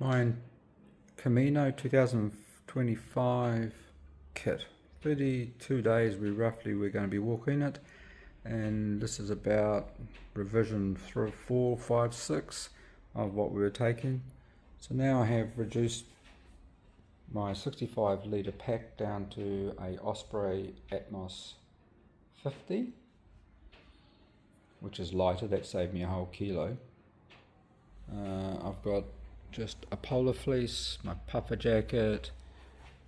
My Camino 2025 kit. 32 days we're going to be walking it, and this is about revision 3, 4, 5, 6 of what we were taking. So now I have reduced my 65 litre pack down to a Osprey Atmos 50, which is lighter. That saved me a whole kilo. I've got just a polar fleece, my puffer jacket,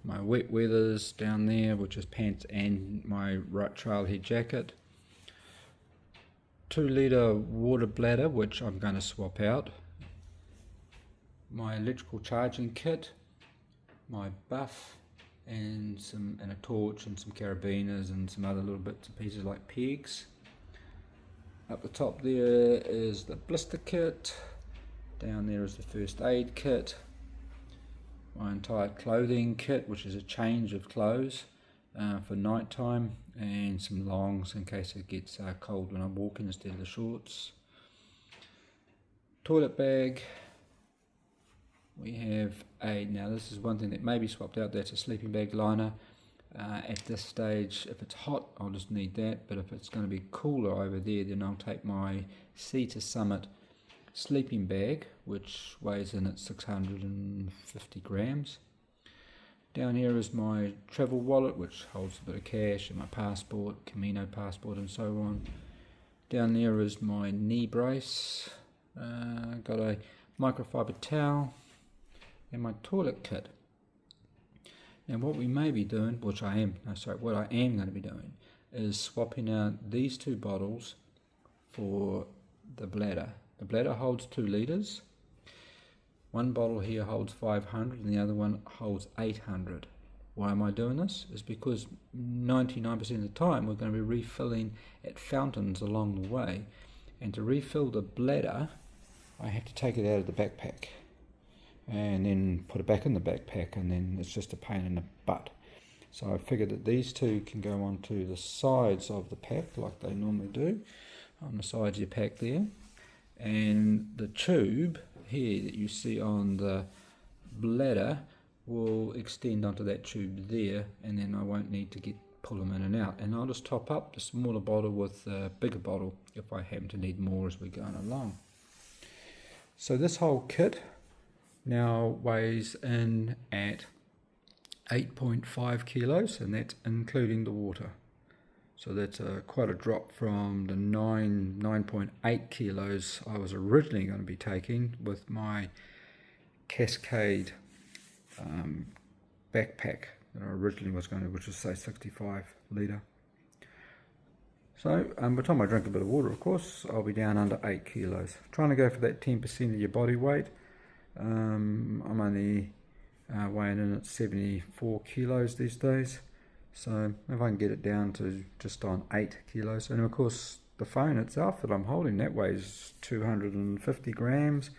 my wet weathers down there, which is pants and my trailhead jacket, 2 litre water bladder, which I'm going to swap out, my electrical charging kit, my buff, and a torch and some carabiners and some other little bits and pieces like pegs. Up the top there is the blister kit. Down there is the first aid kit, my entire clothing kit, which is a change of clothes for night time, and some longs in case it gets cold when I'm walking instead of the shorts. Toilet bag. We have now this is one thing that may be swapped out, that's a sleeping bag liner. At this stage, if it's hot, I'll just need that, but if it's going to be cooler over there, then I'll take my Sea to Summit sleeping bag, which weighs in at 650 grams. Down here is my travel wallet, which holds a bit of cash and my passport, Camino passport and so on. Down there is my knee brace, got a microfiber towel and my toilet kit. Now what we may be doing, what I am going to be doing, is swapping out these 2 bottles for the bladder. The bladder holds 2 litres. One bottle here holds 500 and the other one holds 800. Why am I doing this? It's because 99% of the time we're going to be refilling at fountains along the way, and to refill the bladder I have to take it out of the backpack and then put it back in the backpack, and then it's just a pain in the butt. So I figured that these 2 can go onto the sides of the pack like they normally do, on the sides of your pack there. And the tube here that you see on the bladder will extend onto that tube there, and then I won't need to pull them in and out, and I'll just top up the smaller bottle with the bigger bottle if I happen to need more as we're going along. So this whole kit now weighs in at 8.5 kilos, and that's including the water. So that's quite a drop from the 9.8 kilos I was originally going to be taking with my Cascade backpack that I originally was going to, which is say 65 litre. So by the time I drink a bit of water, of course, I'll be down under 8 kilos. Trying to go for that 10% of your body weight. I'm only weighing in at 74 kilos these days. So if I can get it down to just on 8 kilos, and of course the phone itself that I'm holding, that weighs 250 grams,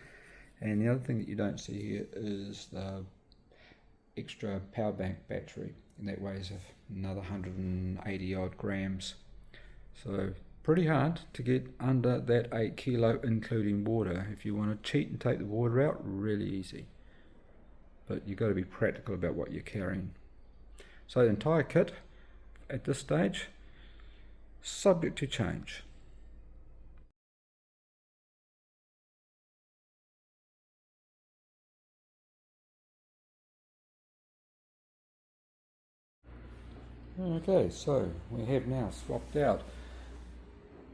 and the other thing that you don't see here is the extra power bank battery, and that weighs another 180 odd grams. So pretty hard to get under that 8 kilo including water. If you want to cheat and take the water out, really easy, but you've got to be practical about what you're carrying. So the entire kit at this stage, subject to change. Okay, so we have now swapped out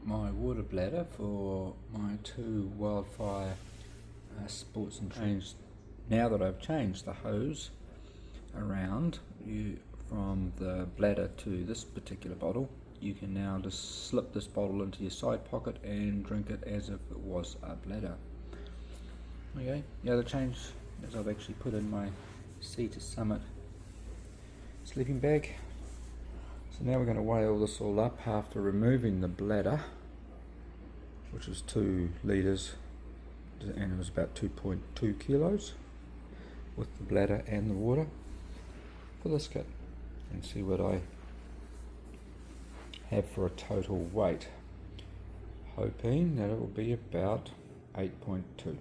my water bladder for my 2 Wildfire sports and trains. Now that I've changed the hose around from the bladder to this particular bottle, you can now just slip this bottle into your side pocket and drink it as if it was a bladder. Okay, the other change is I've actually put in my Sea to Summit sleeping bag. So now we're going to weigh all this all up after removing the bladder, which is 2 litres, and it was about 2.2 kilos with the bladder and the water for this kit, and see what I have for a total weight, hoping that it will be about 8.2.